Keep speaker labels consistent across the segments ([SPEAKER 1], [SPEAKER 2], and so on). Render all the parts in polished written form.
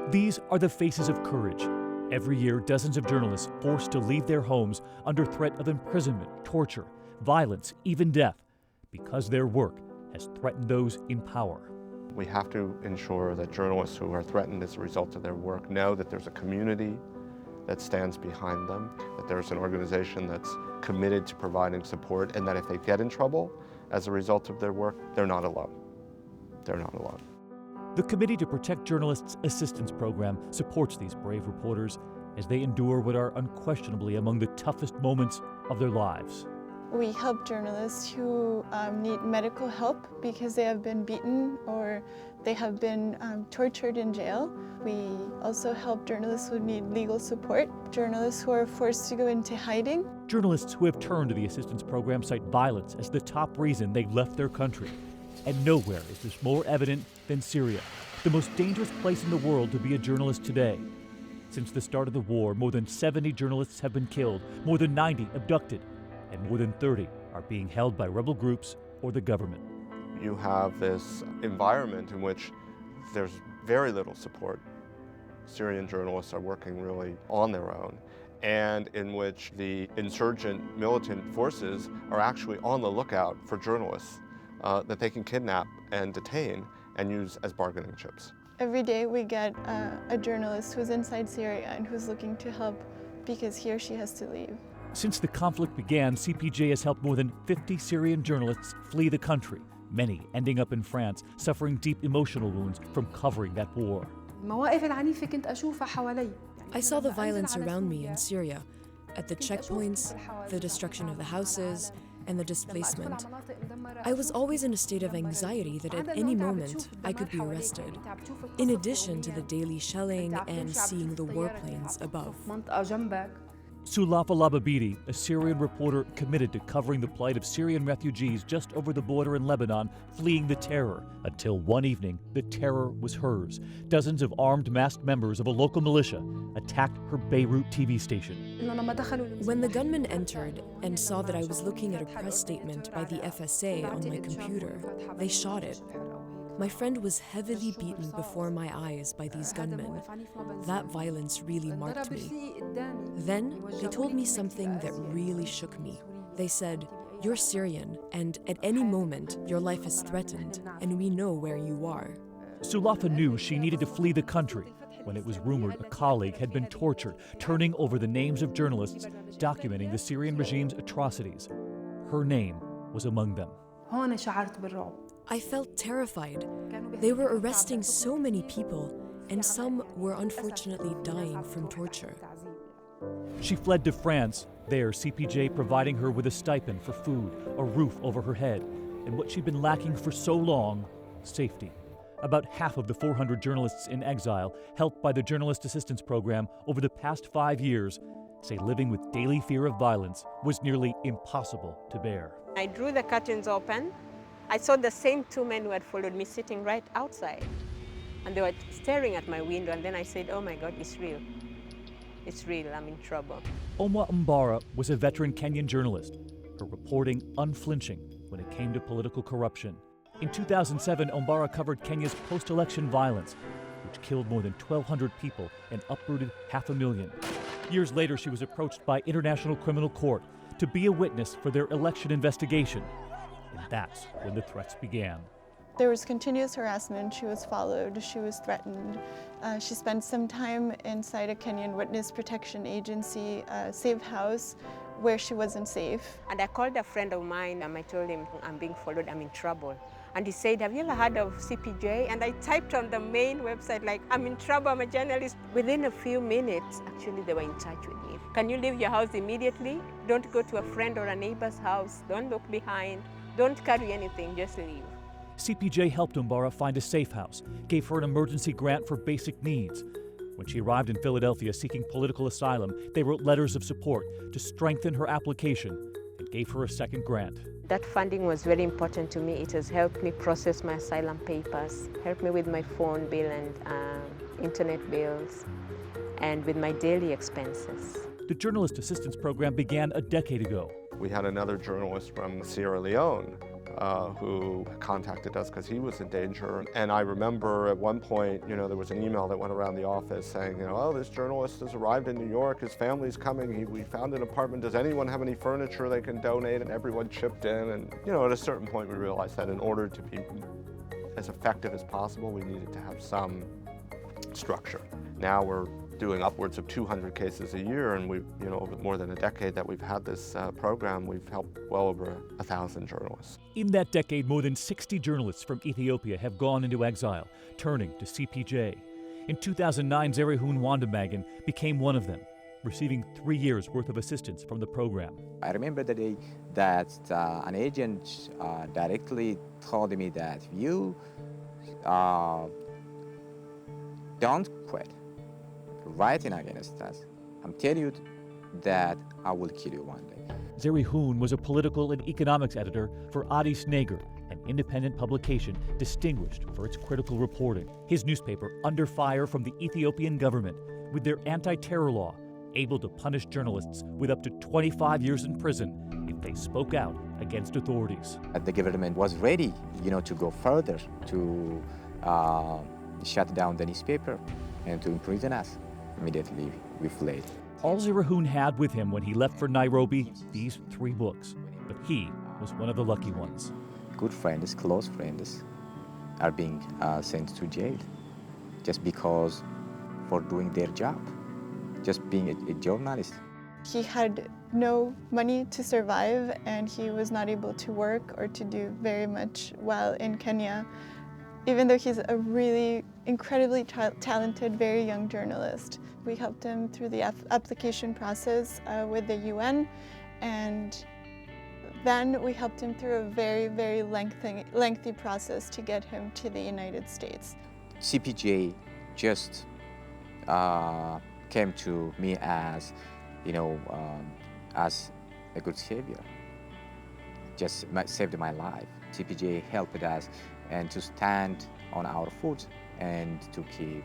[SPEAKER 1] These are the faces of courage. Every year, dozens of journalists forced to leave their homes under threat of imprisonment, torture, violence, even death, because their work has threatened those in power.
[SPEAKER 2] We have to ensure that journalists who are threatened as a result of their work know that there's a community that stands behind them, that there's an organization that's committed to providing support, and that if they get in trouble as a result of their work, they're not alone. They're not alone.
[SPEAKER 1] The Committee to Protect Journalists Assistance Program supports these brave reporters as they endure what are unquestionably among the toughest moments of their lives.
[SPEAKER 3] We help journalists who need medical help because they have been beaten or they have been tortured in jail. We also help journalists who need legal support, journalists who are forced to go into hiding.
[SPEAKER 1] Journalists who have turned to the assistance program cite violence as the top reason they left their country. And nowhere is this more evident than Syria, the most dangerous place in the world to be a journalist today. Since the start of the war, more than 70 journalists have been killed, more than 90 abducted, and more than 30 are being held by rebel groups or the government.
[SPEAKER 2] You have this environment in which there's very little support. Syrian journalists are working really on their own, and in which the insurgent militant forces are actually on the lookout for journalists that they can kidnap and detain and use as bargaining chips.
[SPEAKER 3] Every day we get a journalist who's inside Syria and who's looking to help because he or she has to leave.
[SPEAKER 1] Since the conflict began, CPJ has helped more than 50 Syrian journalists flee the country, many ending up in France, suffering deep emotional wounds from covering that war.
[SPEAKER 4] I saw the violence around me in Syria, at the checkpoints, the destruction of the houses, and the displacement. I was always in a state of anxiety that at any moment I could be arrested, in addition to the daily shelling and seeing the warplanes above.
[SPEAKER 1] Sulafa Lababidi, a Syrian reporter committed to covering the plight of Syrian refugees just over the border in Lebanon, fleeing the terror. Until one evening, the terror was hers. Dozens of armed masked members of a local militia attacked her Beirut TV station.
[SPEAKER 4] When the gunmen entered and saw that I was looking at a press statement by the FSA on my computer, they shot it. My friend was heavily beaten before my eyes by these gunmen. That violence really marked me. Then, they told me something that really shook me. They said, "You're Syrian, and at any moment, your life is threatened, and we know where you are."
[SPEAKER 1] Sulafa knew she needed to flee the country when it was rumored a colleague had been tortured, turning over the names of journalists documenting the Syrian regime's atrocities. Her name was among them.
[SPEAKER 4] I felt terrified. They were arresting so many people, and some were unfortunately dying from torture.
[SPEAKER 1] She fled to France, there CPJ providing her with a stipend for food, a roof over her head, and what she'd been lacking for so long, safety. About half of the 400 journalists in exile, helped by the Journalist Assistance Program over the past 5 years, say living with daily fear of violence was nearly impossible to bear.
[SPEAKER 5] I drew the curtains open. I saw the same two men who had followed me sitting right outside. And they were staring at my window, and then I said, "Oh my God, it's real. It's real, I'm in trouble."
[SPEAKER 1] Omwa Mbara was a veteran Kenyan journalist, her reporting unflinching when it came to political corruption. In 2007, Mbara covered Kenya's post-election violence, which killed more than 1,200 people and uprooted 500,000. Years later, she was approached by International Criminal Court to be a witness for their election investigation. And that's when the threats began.
[SPEAKER 3] There was continuous harassment. She was followed. She was threatened. She spent some time inside a Kenyan witness protection agency, safe house, where she wasn't safe.
[SPEAKER 5] And I called a friend of mine and I told him, "I'm being followed, I'm in trouble." And he said, "Have you ever heard of CPJ?" And I typed on the main website, like, "I'm in trouble, I'm a journalist." Within a few minutes, actually, they were in touch with me. "Can you leave your house immediately? Don't go to a friend or a neighbor's house. Don't look behind. Don't carry anything, just leave."
[SPEAKER 1] CPJ helped Mbara find a safe house, gave her an emergency grant for basic needs. When she arrived in Philadelphia seeking political asylum, they wrote letters of support to strengthen her application and gave her a second grant.
[SPEAKER 5] That funding was very important to me. It has helped me process my asylum papers, helped me with my phone bill and internet bills, and with my daily expenses.
[SPEAKER 1] The Journalist Assistance Program began a decade ago.
[SPEAKER 2] We had another journalist from Sierra Leone who contacted us because he was in danger. And I remember at one point, there was an email that went around the office saying, oh, this journalist has arrived in New York, his family's coming, we found an apartment, does anyone have any furniture they can donate? And everyone chipped in. And at a certain point we realized that in order to be as effective as possible, we needed to have some structure. Now we're doing upwards of 200 cases a year, and we've, over more than a decade that we've had this program, we've helped well over 1,000 journalists.
[SPEAKER 1] In that decade, more than 60 journalists from Ethiopia have gone into exile, turning to CPJ. In 2009, Zerihun Wandamagan became one of them, receiving 3 years' worth of assistance from the program.
[SPEAKER 6] I remember the day that an agent directly told me that you don't quit writing against us. I'm telling you that I will kill you one day.
[SPEAKER 1] Zerihun was a political and economics editor for Addis Neger, an independent publication distinguished for its critical reporting. His newspaper under fire from the Ethiopian government with their anti-terror law, able to punish journalists with up to 25 years in prison if they spoke out against authorities.
[SPEAKER 6] The government was ready, to go further, to shut down the newspaper and to imprison us. Immediately, we fled.
[SPEAKER 1] All Zerihun had with him when he left for Nairobi, these 3 books, but he was one of the lucky ones.
[SPEAKER 6] Good friends, close friends, are being sent to jail just because for doing their job, just being a journalist.
[SPEAKER 3] He had no money to survive, and he was not able to work or to do very much while in Kenya, even though he's a really incredibly talented, very young journalist. We helped him through the application process with the UN, and then we helped him through a very, very lengthy process to get him to the United States.
[SPEAKER 6] CPJ just came to me as, as a good savior. Just saved my life. CPJ helped us and to stand on our foot and to keep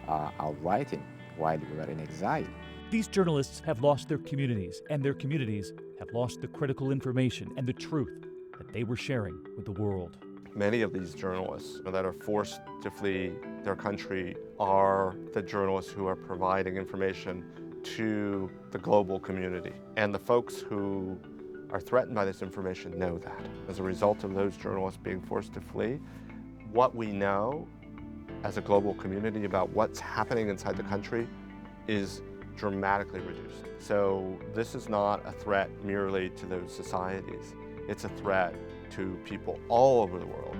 [SPEAKER 6] our writing while we were in exile.
[SPEAKER 1] These journalists have lost their communities, and their communities have lost the critical information and the truth that they were sharing with the world.
[SPEAKER 2] Many of these journalists that are forced to flee their country are the journalists who are providing information to the global community. And the folks who are threatened by this information know that. As a result of those journalists being forced to flee, what we know as a global community about what's happening inside the country is dramatically reduced. So this is not a threat merely to those societies. It's a threat to people all over the world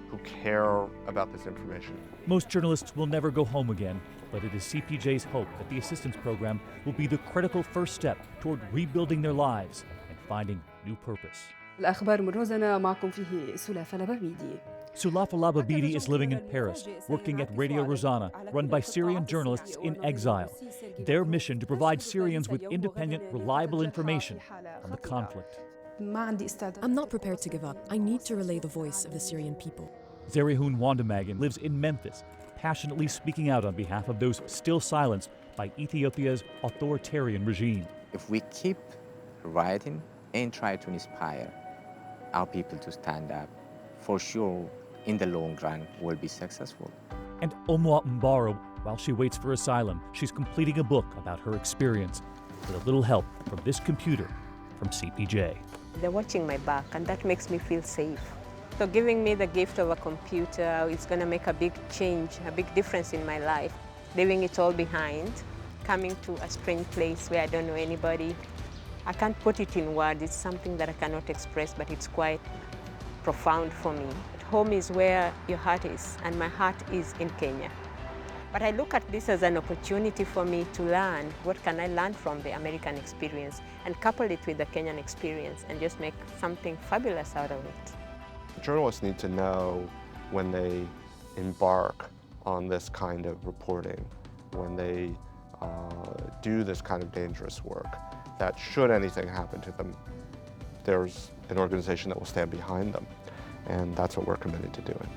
[SPEAKER 2] who care about this information.
[SPEAKER 1] Most journalists will never go home again, but it is CPJ's hope that the assistance program will be the critical first step toward rebuilding their lives and finding new purpose.
[SPEAKER 7] الأخبار من روزانا معكم فيه سلافة لبابيدي.
[SPEAKER 1] Sulafa Lababidi is living in Paris, working at Radio Rosanna, run by Syrian journalists in exile. Their mission to provide Syrians with independent, reliable information on the conflict.
[SPEAKER 4] I'm not prepared to give up. I need to relay the voice of the Syrian people.
[SPEAKER 1] Zerihun Wandamagan lives in Memphis, passionately speaking out on behalf of those still silenced by Ethiopia's authoritarian regime.
[SPEAKER 6] If we keep writing and try to inspire our people to stand up, for sure, in the long run, we'll be successful.
[SPEAKER 1] And Omwa Mbaro, while she waits for asylum, she's completing a book about her experience with a little help from this computer from CPJ.
[SPEAKER 5] They're watching my back, and that makes me feel safe. So giving me the gift of a computer is going to make a big change, a big difference in my life. Leaving it all behind, coming to a strange place where I don't know anybody. I can't put it in words. It's something that I cannot express, but it's quite profound for me. Home is where your heart is, and my heart is in Kenya. But I look at this as an opportunity for me to learn. What can I learn from the American experience and couple it with the Kenyan experience and just make something fabulous out of it.
[SPEAKER 2] Journalists need to know when they embark on this kind of reporting, when they do this kind of dangerous work, that should anything happen to them, there's an organization that will stand behind them. And that's what we're committed to doing.